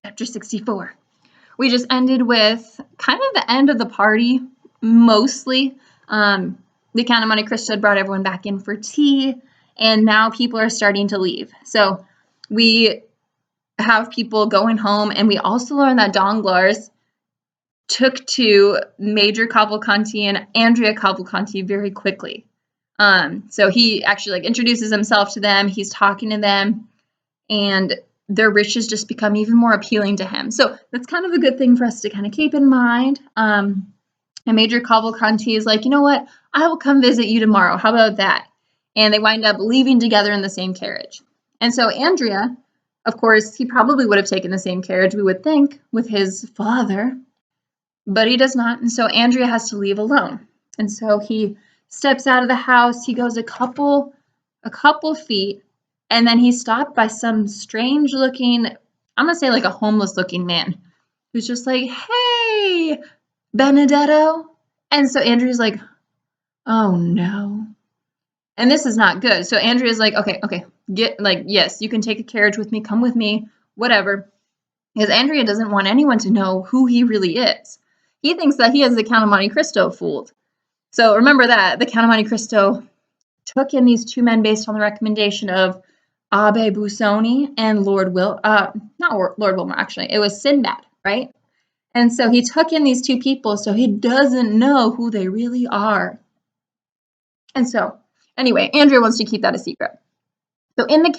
Chapter 64. We just ended with kind of the end of the party, mostly. The Count of Monte Cristo had brought everyone back in for tea, and now people are starting to leave. So we have people going home, and we also learned that Danglars took to Major Cavalcanti and Andrea Cavalcanti very quickly. So he actually introduces himself to them. He's talking to them, and their riches just become even more appealing to him. So that's kind of a good thing for us to kind of keep in mind. And Major Cavalcanti is like, you know what? I will come visit you tomorrow. How about that? And they wind up leaving together in the same carriage. And so Andrea, of course, he probably would have taken the same carriage, we would think, with his father, but he does not. And so Andrea has to leave alone. And so he steps out of the house. He goes a couple feet, and then he's stopped by some strange looking, I'm going to say a homeless looking man who's just like, hey, Benedetto. And so Andrea's like, oh no. And this is not good. So Andrea's like, okay, yes, you can take a carriage with me, come with me, whatever. Because Andrea doesn't want anyone to know who he really is. He thinks that he has the Count of Monte Cristo fooled. So remember that, the Count of Monte Cristo took in these two men based on the recommendation of Abbe Busoni and Lord Wilmore, actually. It was Sinbad, right? And so he took in these two people, so he doesn't know who they really are. And so, anyway, Andrea wants to keep that a secret. So in the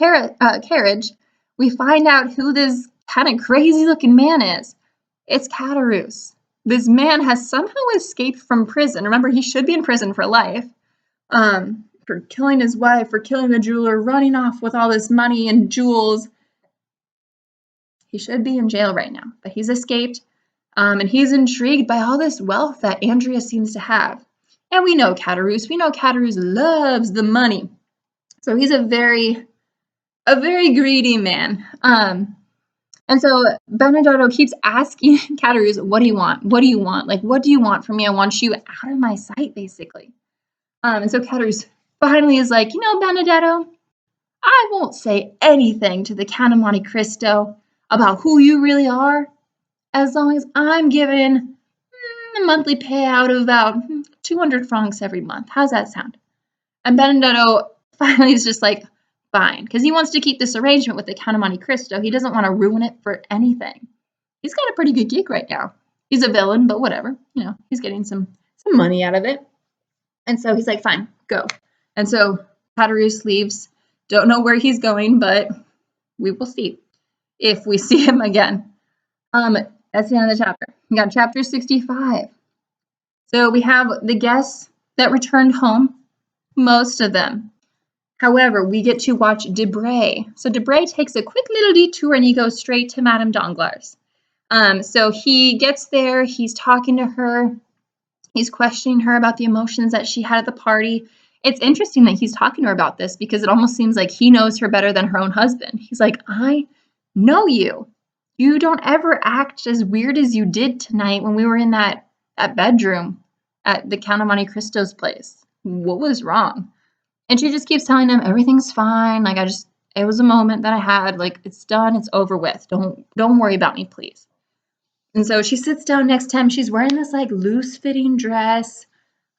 carriage, we find out who this kind of crazy-looking man is. It's Caderousse. This man has somehow escaped from prison. Remember, he should be in prison for life. For killing his wife, for killing the jeweler, running off with all this money and jewels. He should be in jail right now, but he's escaped. And he's intrigued by all this wealth that Andrea seems to have. And we know Caderousse. We know Caderousse loves the money. So he's a very greedy man. And so Benedetto keeps asking Caderousse, what do you want? What do you want? What do you want from me? I want you out of my sight, basically. And so Caderousse finally is like, Benedetto, I won't say anything to the Count of Monte Cristo about who you really are, as long as I'm given a monthly payout of about 200 francs every month. How's that sound? And Benedetto finally is just like, fine, because he wants to keep this arrangement with the Count of Monte Cristo. He doesn't want to ruin it for anything. He's got a pretty good gig right now. He's a villain, but whatever. He's getting some money out of it. And so he's like, fine, go. And so Caderousse leaves. Don't know where he's going, but we will see if we see him again. That's the end of the chapter. We got chapter 65. So we have the guests that returned home, most of them. However, we get to watch Debray. So Debray takes a quick little detour and he goes straight to Madame Danglars. So he gets there, he's talking to her, he's questioning her about the emotions that she had at the party. It's interesting that he's talking to her about this because it almost seems like he knows her better than her own husband. He's like, I know you. You don't ever act as weird as you did tonight when we were in that bedroom at the Count of Monte Cristo's place. What was wrong? And she just keeps telling him everything's fine. It was a moment that I had. It's done. It's over with. Don't worry about me, please. And so she sits down next to him. She's wearing this loose-fitting dress.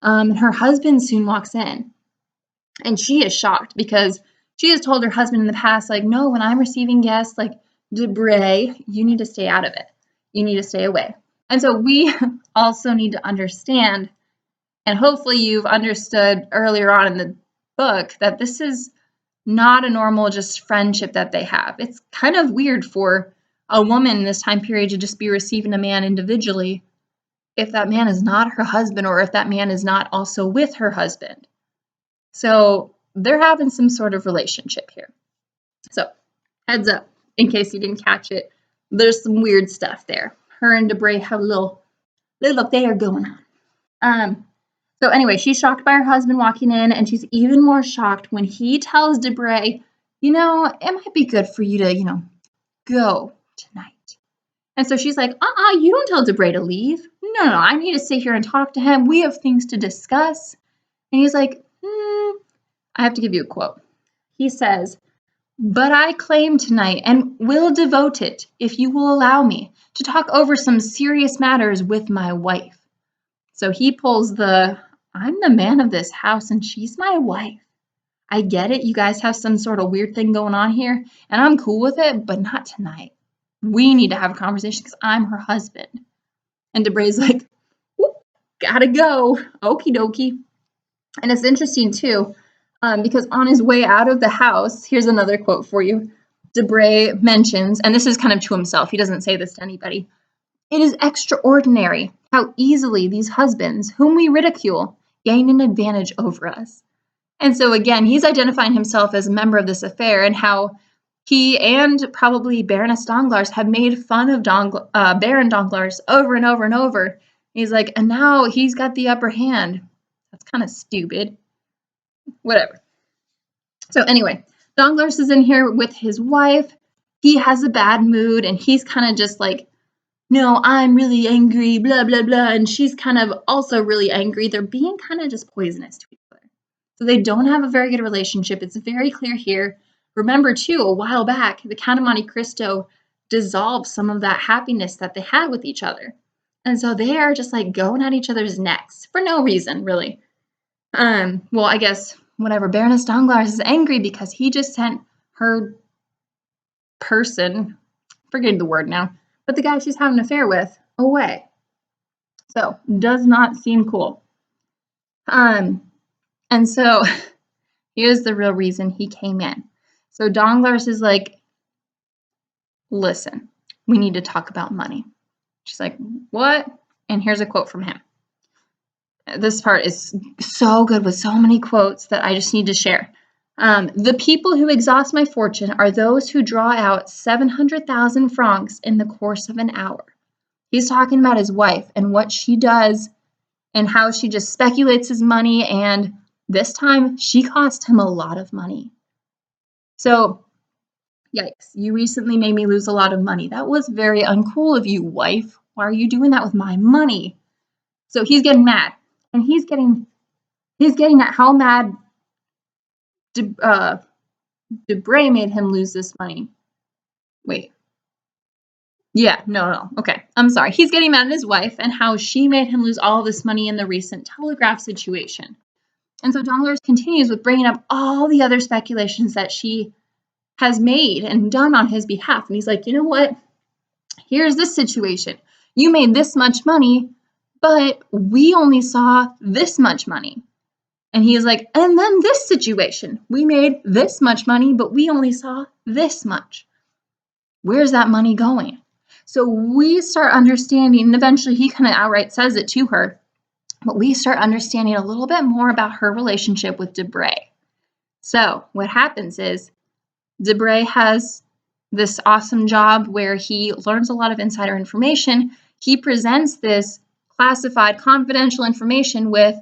Her husband soon walks in. And she is shocked because she has told her husband in the past, no, when I'm receiving guests, Debray, you need to stay out of it. You need to stay away. And so we also need to understand, and hopefully you've understood earlier on in the book, that this is not a normal just friendship that they have. It's kind of weird for a woman in this time period to just be receiving a man individually if that man is not her husband or if that man is not also with her husband. So they're having some sort of relationship here. So heads up, in case you didn't catch it, there's some weird stuff there. Her and Debray have a little affair going on. So anyway, she's shocked by her husband walking in, and she's even more shocked when he tells Debray, it might be good for you to, go tonight. And so she's like, you don't tell Debray to leave. No, I need to sit here and talk to him. We have things to discuss. And he's like, I have to give you a quote. He says, But I claim tonight, and will devote it, if you will allow me, to talk over some serious matters with my wife. So he pulls I'm the man of this house and she's my wife. I get it. You guys have some sort of weird thing going on here, and I'm cool with it, but not tonight. We need to have a conversation because I'm her husband. And Debray's like, whoop, gotta go. Okie dokie. And it's interesting too, because on his way out of the house, here's another quote for you. Debray mentions, and this is kind of to himself, he doesn't say this to anybody, "It is extraordinary how easily these husbands, whom we ridicule, gain an advantage over us." And so again, he's identifying himself as a member of this affair and how he and probably Baroness Danglars have made fun of Baron Danglars over and over and over. He's like, and now he's got the upper hand. That's kind of stupid. Whatever. So anyway, Danglars is in here with his wife. He has a bad mood and he's kind of just like, no, I'm really angry, blah, blah, blah. And she's kind of also really angry. They're being kind of just poisonous to each other. So they don't have a very good relationship. It's very clear here. Remember, too, a while back, the Count of Monte Cristo dissolved some of that happiness that they had with each other. And so they are just like going at each other's necks for no reason, really. Well, I guess whatever. Baroness Danglars is angry because he just sent her person, forgetting the word now, but the guy she's having an affair with, away. So does not seem cool. And so here's the real reason he came in. So Danglars is like, listen, we need to talk about money. She's like, what? And here's a quote from him. This part is so good with so many quotes that I just need to share. The people who exhaust my fortune are those who draw out 700,000 francs in the course of an hour. He's talking about his wife and what she does and how she just speculates his money, and this time she cost him a lot of money. So, yikes, you recently made me lose a lot of money. That was very uncool of you, wife. Why are you doing that with my money? So he's getting mad, and he's getting at how mad Debray made him lose this money. Wait. Yeah, no. Okay, I'm sorry. He's getting mad at his wife and how she made him lose all this money in the recent telegraph situation. And so Danglars continues with bringing up all the other speculations that she has made and done on his behalf. And he's like, you know what? Here's this situation. You made this much money, but we only saw this much money. And he is like, and then this situation. We made this much money, but we only saw this much. Where's that money going? So we start understanding, and eventually he kind of outright says it to her, but we start understanding a little bit more about her relationship with Debray. So what happens is Debray has this awesome job where he learns a lot of insider information. He presents this classified confidential information with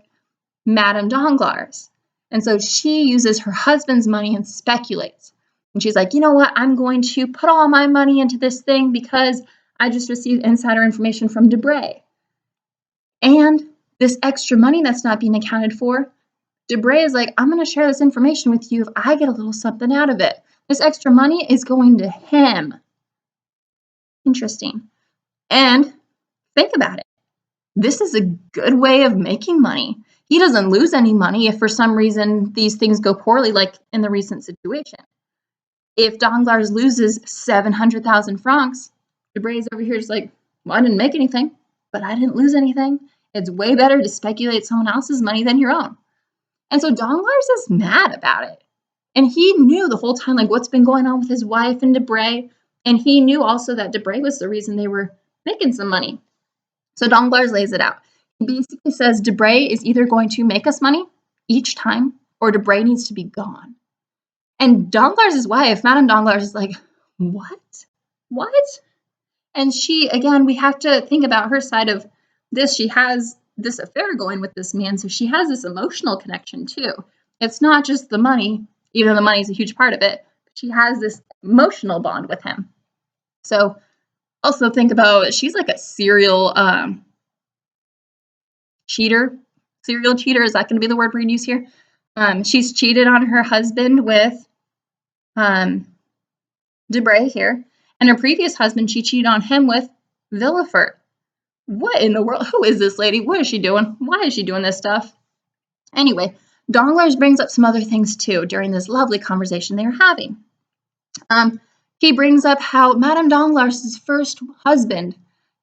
Madame Danglars. And so she uses her husband's money and speculates. And she's like, you know what? I'm going to put all my money into this thing because I just received insider information from Debray. And this extra money that's not being accounted for, Debray is like, I'm going to share this information with you if I get a little something out of it. This extra money is going to him. Interesting. And think about it. This is a good way of making money. He doesn't lose any money if for some reason these things go poorly, like in the recent situation. If Danglars loses 700,000 francs, Debray's over here just like, well, I didn't make anything, but I didn't lose anything. It's way better to speculate someone else's money than your own. And so Danglars is mad about it. And he knew the whole time, like, what's been going on with his wife and Debray. And he knew also that Debray was the reason they were making some money. So Danglars lays it out. He basically says Debray is either going to make us money each time or Debray needs to be gone. And Danglars' wife, Madame Danglars, is like, what? What? And she, again, we have to think about her side of this. She has this affair going with this man, so she has this emotional connection too. It's not just the money, even though the money is a huge part of it, but she has this emotional bond with him. So also think about, she's like a serial cheater. Serial cheater, is that going to be the word we're going to use here? She's cheated on her husband with Debray here, and her previous husband, she cheated on him with Villefort. What in the world? Who is this lady? What is she doing? Why is she doing this stuff? Anyway, Danglars brings up some other things too during this lovely conversation they were having. He brings up how Madame Danglars' first husband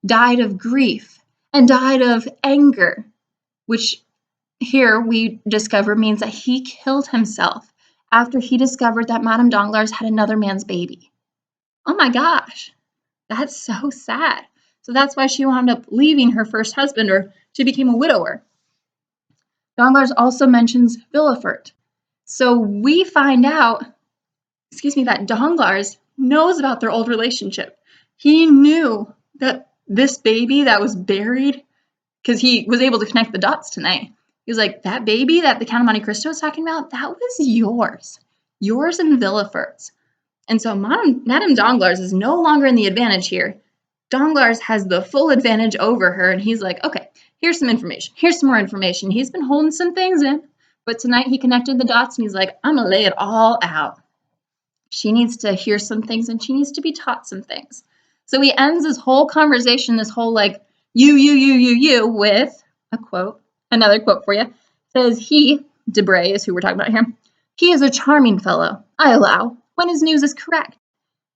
died of grief and died of anger, which here we discover means that he killed himself after he discovered that Madame Danglars had another man's baby. Oh my gosh, that's so sad. So that's why she wound up leaving her first husband, or she became a widower. Danglars also mentions Villefort. So we find out, that Danglars knows about their old relationship. He knew that this baby that was buried, because he was able to connect the dots tonight. He was like, that baby that the Count of Monte Cristo was talking about, that was yours and Villefort's. And so Madame Danglars is no longer in the advantage here. Danglars has the full advantage over her, and he's like, okay, here's some information. Here's some more information. He's been holding some things in, but tonight he connected the dots, and he's like, I'm going to lay it all out. She needs to hear some things, and she needs to be taught some things. So he ends this whole conversation, this whole like, you, with a quote. Another quote for you. It says, he, Debray is who we're talking about here, he is a charming fellow, I allow, when his news is correct.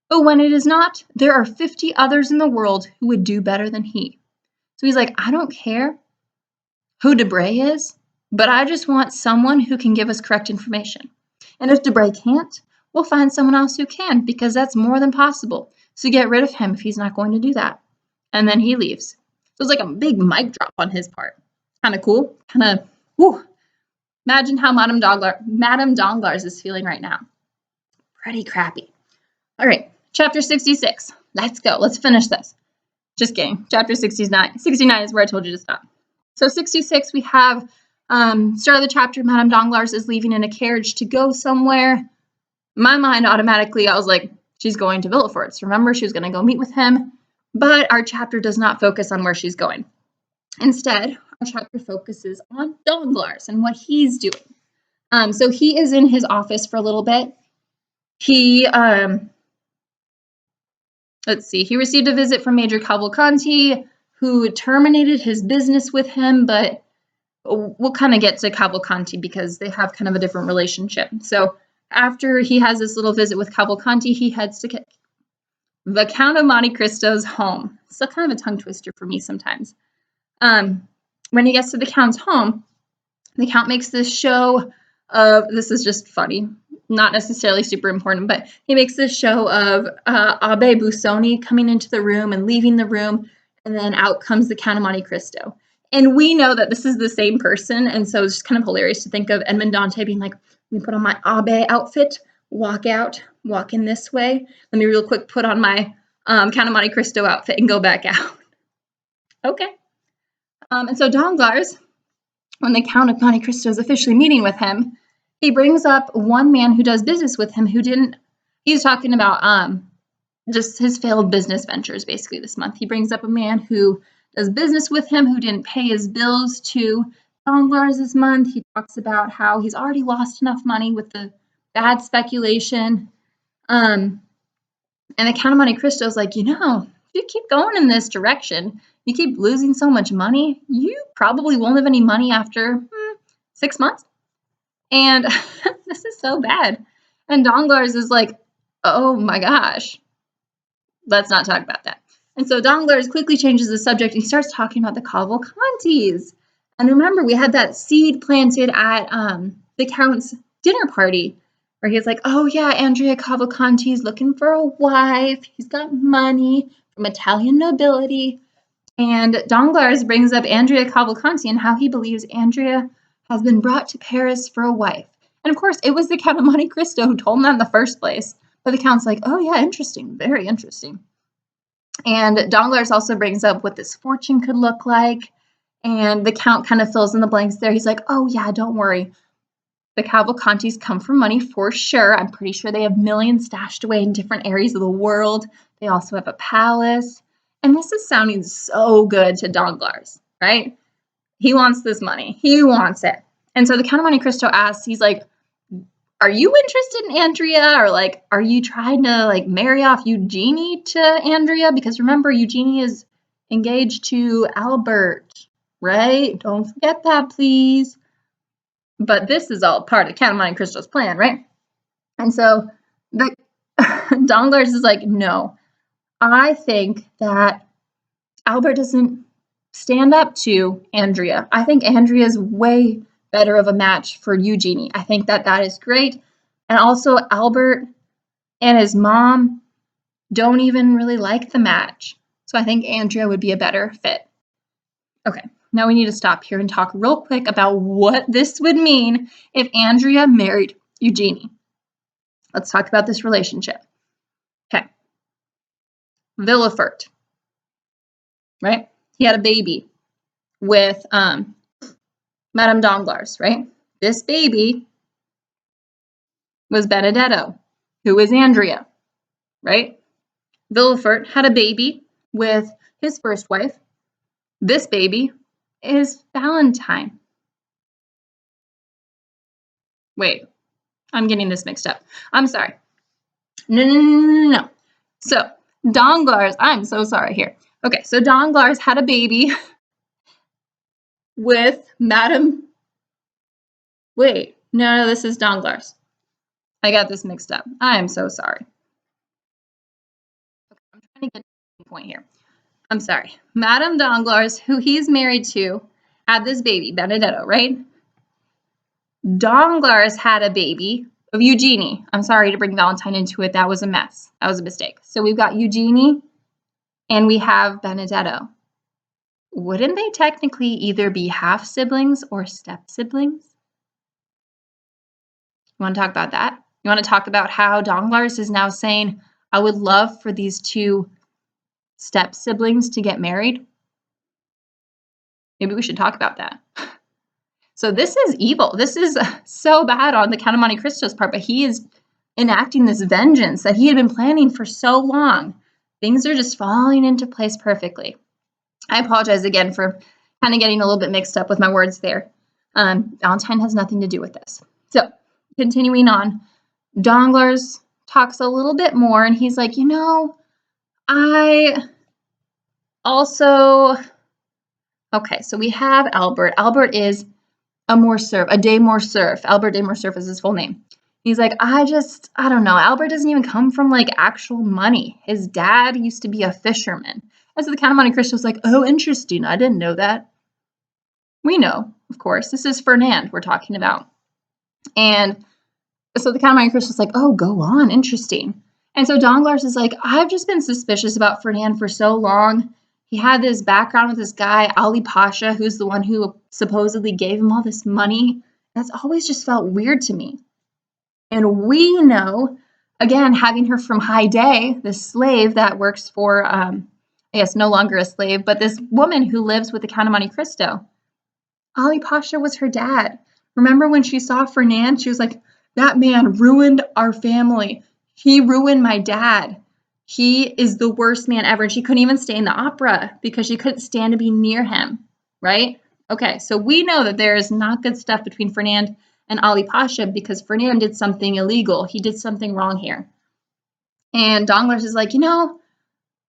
But when it is not, there are 50 others in the world who would do better than he. So he's like, I don't care who Debray is, but I just want someone who can give us correct information. And if Debray can't, we'll find someone else who can, because that's more than possible. So get rid of him if he's not going to do that. And then he leaves. So it's like a big mic drop on his part. Kind of cool. Imagine how Madame Danglars is feeling right now. Pretty crappy. All right, chapter 66. Let's go. Let's finish this. Just kidding. Chapter 69. 69 is where I told you to stop. So 66, we have start of the chapter. Madame Danglars is leaving in a carriage to go somewhere. My mind automatically, I was like, she's going to Villefort's. Remember, she was going to go meet with him. But our chapter does not focus on where she's going. Instead, our chapter focuses on Danglars and what he's doing. So he is in his office for a little bit. He, he received a visit from Major Cavalcanti, who terminated his business with him, but we'll kind of get to Cavalcanti because they have kind of a different relationship. So after he has this little visit with Cavalcanti, he heads to the Count of Monte Cristo's home. Still kind of a tongue twister for me sometimes. When he gets to the Count's home, the Count makes this show of, this is just funny, not necessarily super important, but he makes this show of Abbe Busoni coming into the room and leaving the room, and then out comes the Count of Monte Cristo. And we know that this is the same person, and so it's just kind of hilarious to think of Edmond Dante being like, let me put on my Abbe outfit, walk out, walk in this way. Let me real quick put on my Count of Monte Cristo outfit and go back out. Okay. And so Danglars, when the Count of Monte Cristo is officially meeting with him, he brings up one man who does business with him he's talking about just his failed business ventures basically this month. He brings up a man who does business with him who didn't pay his bills to Danglars this month. He talks about how he's already lost enough money with the bad speculation. And the Count of Monte Cristo is like, if you keep going in this direction, you keep losing so much money, you probably won't have any money after 6 months. And this is so bad. And Danglars is like, oh my gosh, let's not talk about that. And so Danglars quickly changes the subject and he starts talking about the Cavalcantis. And remember, we had that seed planted at the Count's dinner party where he's like, oh yeah, Andrea Cavalcanti's looking for a wife. He's got money from Italian nobility. And Danglars brings up Andrea Cavalcanti and how he believes Andrea has been brought to Paris for a wife. And of course, it was the Count of Monte Cristo who told him that in the first place. But the Count's like, oh yeah, interesting, very interesting. And Danglars also brings up what this fortune could look like. And the Count kind of fills in the blanks there. He's like, oh yeah, don't worry. The Cavalcantis come from money for sure. I'm pretty sure they have millions stashed away in different areas of the world. They also have a palace. And this is sounding so good to Danglars, right? He wants this money. He wants it. And so the Count of Monte Cristo asks, he's like, are you interested in Andrea, or like, are you trying to like marry off Eugenie to Andrea? Because remember, Eugenie is engaged to Albert, right? Don't forget that, please. But this is all part of Count of Monte Cristo's plan, right? And so the Danglars is like, no, I think that Albert doesn't stand up to Andrea. I think Andrea is way better of a match for Eugenie. I think that that is great. And also, Albert and his mom don't even really like the match. So I think Andrea would be a better fit. Okay, now we need to stop here and talk real quick about what this would mean if Andrea married Eugenie. Let's talk about this relationship. Okay. Villefort, right? He had a baby with Madame Danglars, right? This baby was Benedetto, who is Andrea, right? Villefort had a baby with his first wife. This baby is Valentine. Wait, I'm getting this mixed up. I'm sorry. No. So, Danglars, I'm so sorry here. Okay, so Danglars had a baby with Madame. Wait, no, this is Danglars. I got this mixed up. I am so sorry. Okay, I'm trying to get to the point here. I'm sorry. Madame Danglars, who he's married to, had this baby, Benedetto, right? Danglars had a baby of Eugenie. I'm sorry to bring Valentine into it. That was a mess. That was a mistake. So we've got Eugenie and we have Benedetto. Wouldn't they technically either be half siblings or step siblings? You want to talk about that? You want to talk about how Danglars is now saying, I would love for these two step siblings to get married? Maybe we should talk about that. So this is evil. This is so bad on the Count of Monte Cristo's part, but he is enacting this vengeance that he had been planning for so long. Things are just falling into place perfectly. I apologize again for kind of getting a little bit mixed up with my words there. Valentine has nothing to do with this. So continuing on, Danglars talks a little bit more, and he's like, I also... Okay, so we have Albert. Albert is a de Morcerf. Albert de Morcerf is his full name. He's like, I don't know. Albert doesn't even come from like actual money. His dad used to be a fisherman. And so the Count of Monte Cristo was like, oh, interesting. I didn't know that. We know, of course. This is Fernand we're talking about. And so the Count of Monte Cristo is like, oh, go on. Interesting. And so Danglars is like, I've just been suspicious about Fernand for so long. He had this background with this guy, Ali Pasha, who's the one who supposedly gave him all this money. That's always just felt weird to me. And we know, again, having her from High Day, this slave that works for, I guess no longer a slave, but this woman who lives with the Count of Monte Cristo. Ali Pasha was her dad. Remember when she saw Fernand, she was like, that man ruined our family. He ruined my dad. He is the worst man ever. And she couldn't even stay in the opera because she couldn't stand to be near him, right? Okay, so we know that there is not good stuff between Fernand and Ali Pasha because Fernand did something illegal. He did something wrong here. And Danglars is like,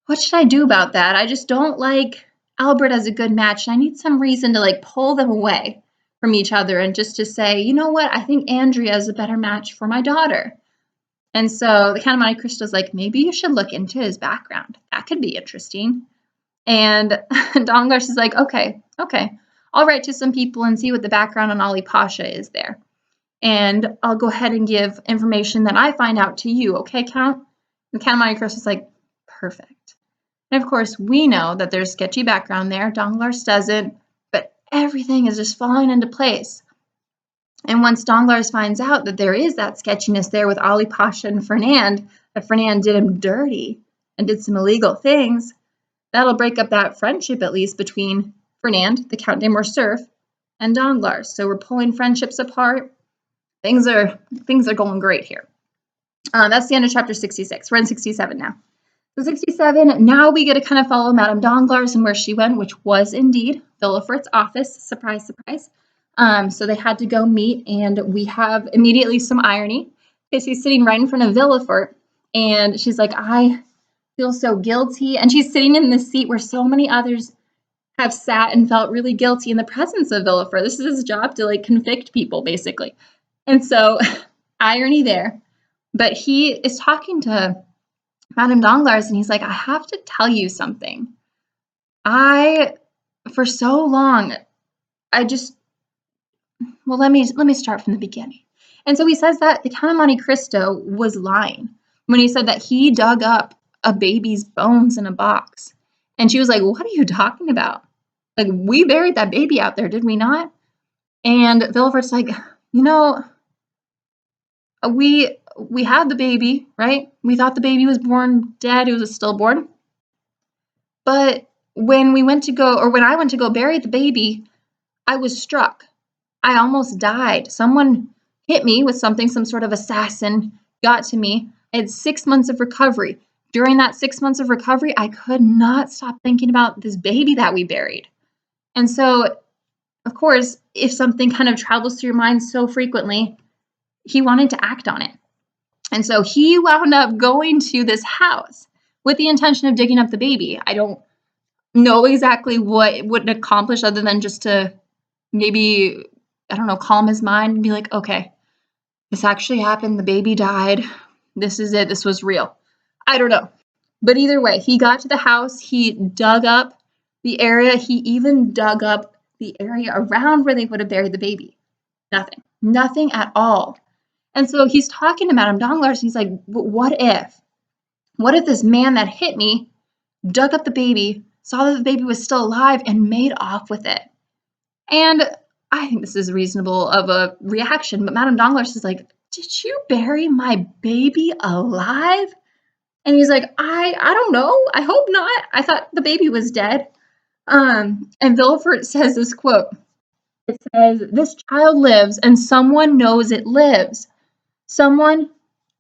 what should I do about that? I just don't like Albert as a good match. And I need some reason to like pull them away from each other and just to say, you know what? I think Andrea is a better match for my daughter. And so the Count of Monte Cristo is like, maybe you should look into his background. That could be interesting. And Danglars is like, okay. I'll write to some people and see what the background on Ali Pasha is there. And I'll go ahead and give information that I find out to you, okay, Count? And the Count of Monte Cristo is like, perfect. And of course, we know that there's sketchy background there. Danglars doesn't, but everything is just falling into place. And once Danglars finds out that there is that sketchiness there with Ali Pasha and Fernand, that Fernand did him dirty and did some illegal things, that'll break up that friendship, at least, between Fernand, the Count de Morcerf, and Danglars. So we're pulling friendships apart. Things are going great here. That's the end of chapter 66. We're in 67 now. So 67, now we get to kind of follow Madame Danglars and where she went, which was indeed Villefort's office. Surprise, surprise. So they had to go meet, and we have immediately some irony because she's sitting right in front of Villefort, and she's like, I feel so guilty. And she's sitting in the seat where so many others have sat and felt really guilty in the presence of Villefort. This is his job to like convict people, basically. And so, irony there. But he is talking to Madame Danglars, and he's like, I have to tell you something. For so long, let me start from the beginning. And so he says that the Count of Monte Cristo was lying when he said that he dug up a baby's bones in a box. And she was like, what are you talking about? Like, we buried that baby out there, did we not? And Villefort's like, we had the baby, right? We thought the baby was born dead. It was a stillborn. But when I went to go bury the baby, I was struck. I almost died. Someone hit me with something, some sort of assassin got to me. I had 6 months of recovery. During that 6 months of recovery, I could not stop thinking about this baby that we buried. And so, of course, if something kind of travels through your mind so frequently, he wanted to act on it. And so he wound up going to this house with the intention of digging up the baby. I don't know exactly what it would accomplish other than just to maybe, calm his mind and be like, okay, this actually happened. The baby died. This is it. This was real. I don't know. But either way, he got to the house. He dug up the area. He even dug up the area around where they would have buried the baby. Nothing at all. And so he's talking to Madame Danglars. He's like, what if this man that hit me dug up the baby, saw that the baby was still alive, and made off with it? And I think this is reasonable of a reaction, but Madame Danglars is like, did you bury my baby alive? And he's like, I don't know. I hope not. I thought the baby was dead. And Villefort says this quote. It says, this child lives, and someone knows it lives. Someone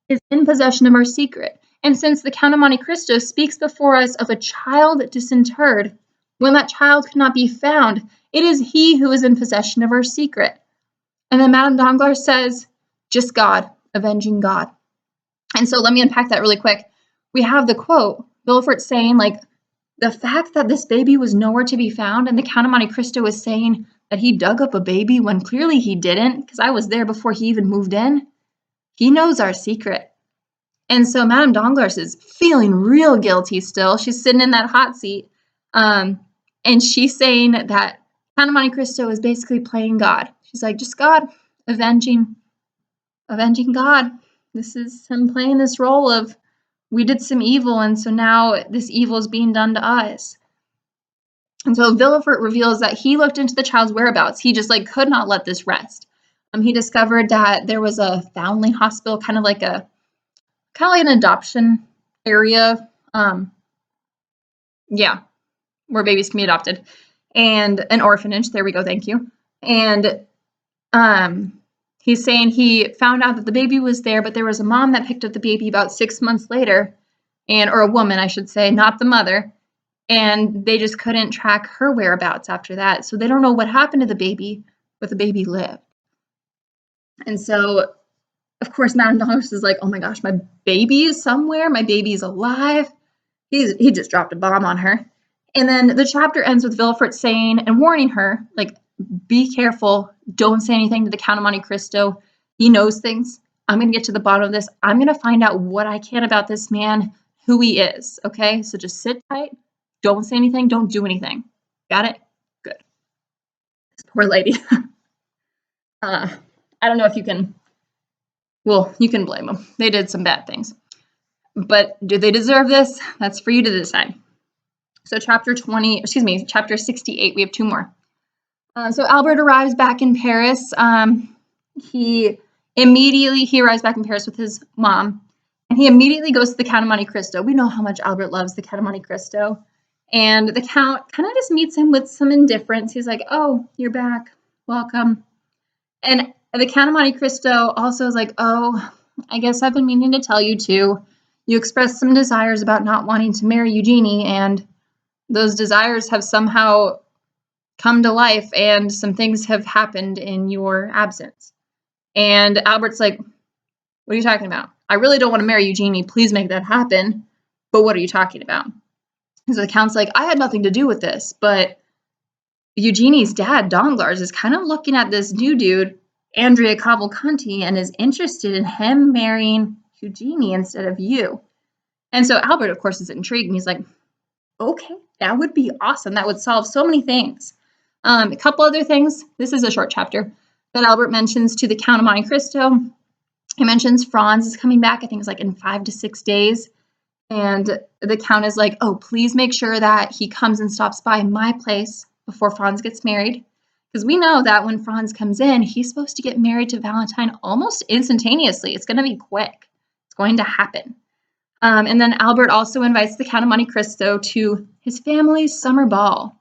is in possession of our secret. And since the Count of Monte Cristo speaks before us of a child disinterred, when that child could not be found, it is he who is in possession of our secret. And then Madame Danglars says, just God, avenging God. And so let me unpack that really quick. We have the quote, Villefort saying, like, the fact that this baby was nowhere to be found, and the Count of Monte Cristo was saying that he dug up a baby when clearly he didn't, because I was there before he even moved in. He knows our secret. And so Madame Danglars is feeling real guilty still. She's sitting in that hot seat. And she's saying that Count of Monte Cristo is basically playing God. She's like, just God, avenging God. This is him playing this role of, we did some evil, and so now this evil is being done to us. And so Villefort reveals that he looked into the child's whereabouts. He just could not let this rest. He discovered that there was a foundling hospital, kind of like an adoption area. Where babies can be adopted, and an orphanage. There we go. Thank you. And he's saying he found out that the baby was there, but there was a mom that picked up the baby about 6 months later, or a woman, I should say, not the mother. And they just couldn't track her whereabouts after that. So they don't know what happened to the baby, but the baby lived. And so, of course, Madame Danglars is like, oh my gosh, my baby is somewhere. My baby is alive. He just dropped a bomb on her. And then the chapter ends with Villefort saying and warning her, be careful. Don't say anything to the Count of Monte Cristo. He knows things. I'm going to get to the bottom of this. I'm going to find out what I can about this man, who he is. Okay? So just sit tight. Don't say anything. Don't do anything. Got it? Good. This poor lady. I don't know if you can, you can blame them. They did some bad things. But do they deserve this? That's for you to decide. So chapter 68, we have 2 more. So Albert arrives back in Paris. He arrives back in Paris with his mom, and he immediately goes to the Count of Monte Cristo. We know how much Albert loves the Count of Monte Cristo. And the Count kind of just meets him with some indifference. He's like, oh, you're back. Welcome. And the Count of Monte Cristo also is like, oh, I guess I've been meaning to tell you too. You expressed some desires about not wanting to marry Eugenie, and those desires have somehow come to life, and some things have happened in your absence. And Albert's like, what are you talking about? I really don't want to marry Eugenie. Please make that happen. But what are you talking about? So the Count's like, I had nothing to do with this, but Eugenie's dad, Danglars, is kind of looking at this new dude, Andrea Cavalcanti, and is interested in him marrying Eugenie instead of you. And so Albert, of course, is intrigued, and he's like, okay, that would be awesome. That would solve so many things. A couple other things. This is a short chapter that Albert mentions to the Count of Monte Cristo. He mentions Franz is coming back, I think it's like in 5 to 6 days. And the Count is like, oh, please make sure that he comes and stops by my place before Franz gets married. Because we know that when Franz comes in, he's supposed to get married to Valentine almost instantaneously. It's going to be quick. It's going to happen. And then Albert also invites the Count of Monte Cristo to his family's summer ball.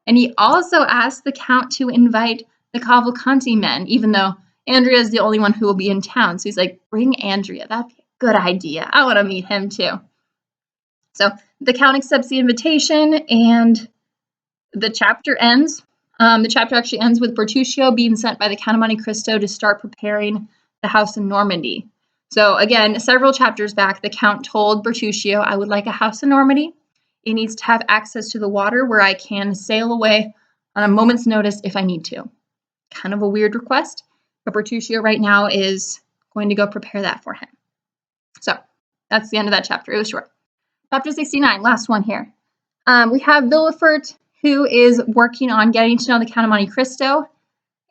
And he also asks the Count to invite the Cavalcanti men, even though Andrea is the only one who will be in town. So he's like, bring Andrea. That'd be a good idea. I want to meet him too. So the Count accepts the invitation, and the chapter ends. The chapter actually ends with Bertuccio being sent by the Count of Monte Cristo to start preparing the house in Normandy. So again, several chapters back, the Count told Bertuccio, I would like a house in Normandy. It needs to have access to the water where I can sail away on a moment's notice if I need to. Kind of a weird request, but Bertuccio right now is going to go prepare that for him. So that's the end of that chapter. It was short. Chapter 69, last one here. We have Villefort, who is working on getting to know the Count of Monte Cristo.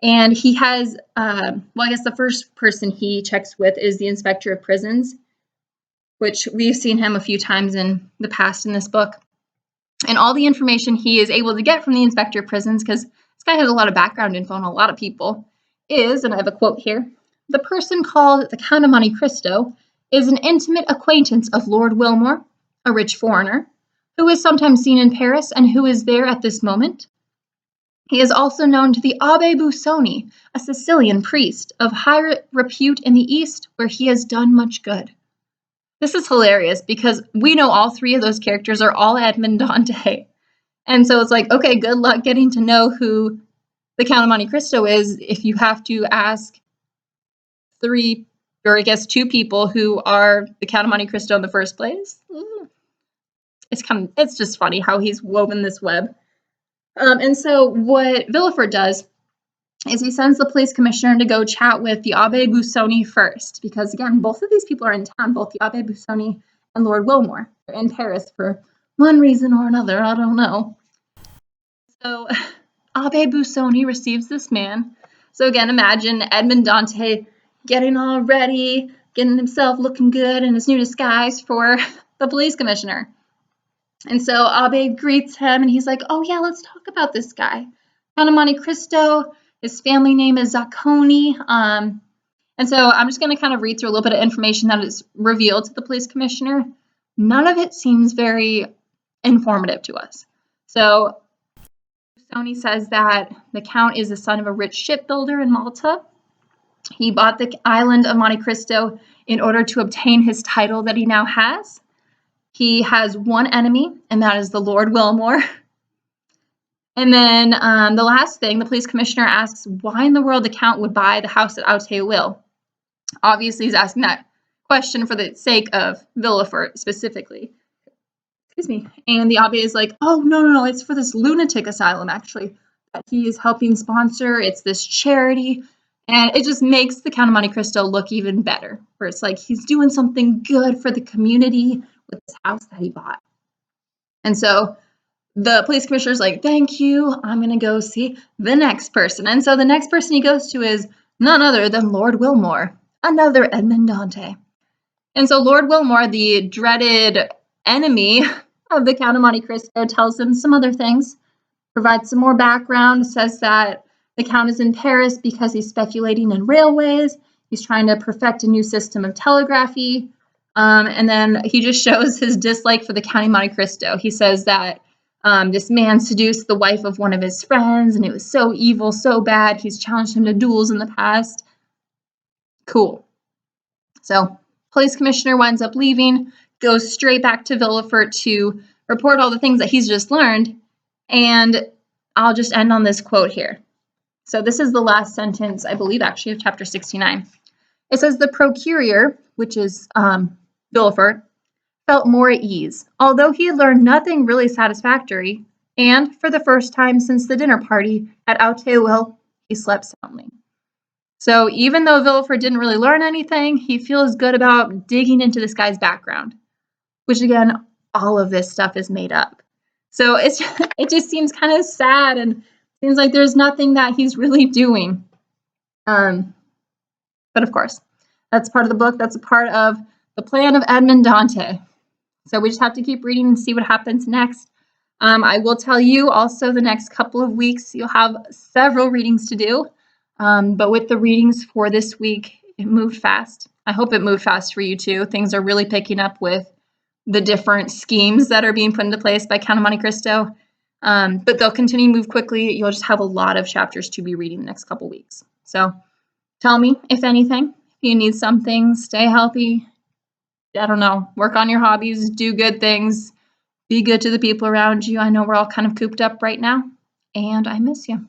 And he has, I guess the first person he checks with is the Inspector of Prisons, which we've seen him a few times in the past in this book. And all the information he is able to get from the Inspector of Prisons, because this guy has a lot of background info on a lot of people, is, and I have a quote here, the person called the Count of Monte Cristo is an intimate acquaintance of Lord Wilmore, a rich foreigner, who is sometimes seen in Paris and who is there at this moment. He is also known to the Abbé Busoni, a Sicilian priest of high repute in the East, where he has done much good. This is hilarious because we know all three of those characters are all Edmond Dante. And so it's like, okay, good luck getting to know who the Count of Monte Cristo is if you have to ask two people who are the Count of Monte Cristo in the first place. It's just funny how he's woven this web. And so what Villefort does is he sends the police commissioner to go chat with the Abbé Busoni first, because again, both of these people are in town, both the Abbé Busoni and Lord Wilmore. They're in Paris for one reason or another, I don't know. So Abbé Busoni receives this man. So again, imagine Edmond Dante getting all ready, getting himself looking good in his new disguise for the police commissioner. And so Abbé greets him, and he's like, oh yeah, let's talk about this guy. Count of Monte Cristo, his family name is Zacconi. And so I'm just going to kind of read through a little bit of information that is revealed to the police commissioner. None of it seems very informative to us. So Busoni says that the Count is the son of a rich shipbuilder in Malta. He bought the island of Monte Cristo in order to obtain his title that he now has. He has one enemy, and that is the Lord Wilmore. And then the last thing, the police commissioner asks why in the world the Count would buy the house at Auteuil. Obviously, he's asking that question for the sake of Villefort specifically. Excuse me. And the Abbé is like, oh, no, it's for this lunatic asylum, actually, that he is helping sponsor. It's this charity. And it just makes the Count of Monte Cristo look even better, where it's like he's doing something good for the community with this house that he bought. And so the police commissioner is like, thank you, I'm going to go see the next person. And so the next person he goes to is none other than Lord Wilmore, another Edmond Dante. And so Lord Wilmore, the dreaded enemy of the Count of Monte Cristo, tells him some other things, provides some more background, says that the Count is in Paris because he's speculating in railways, he's trying to perfect a new system of telegraphy, and then he just shows his dislike for the Count of Monte Cristo. He says that this man seduced the wife of one of his friends, and it was so evil, so bad, he's challenged him to duels in the past. Cool. So, police commissioner winds up leaving, goes straight back to Villefort to report all the things that he's just learned, and I'll just end on this quote here. So this is the last sentence, I believe, actually, of chapter 69. It says, the procurator, which is Villefort, felt more at ease, although he had learned nothing really satisfactory, and for the first time since the dinner party at Auteuil, he slept soundly. So even though Villefort didn't really learn anything, he feels good about digging into this guy's background, which again, all of this stuff is made up. So it just seems kind of sad and seems like there's nothing that he's really doing. But of course, that's part of the book. That's a part of the plan of Edmond Dante. So we just have to keep reading and see what happens next. I will tell you also the next couple of weeks, you'll have several readings to do. But with the readings for this week, it moved fast. I hope it moved fast for you too. Things are really picking up with the different schemes that are being put into place by Count of Monte Cristo. But they'll continue to move quickly. You'll just have a lot of chapters to be reading the next couple weeks. So tell me, if anything, if you need something, stay healthy. I don't know, work on your hobbies, do good things, be good to the people around you. I know we're all kind of cooped up right now, and I miss you.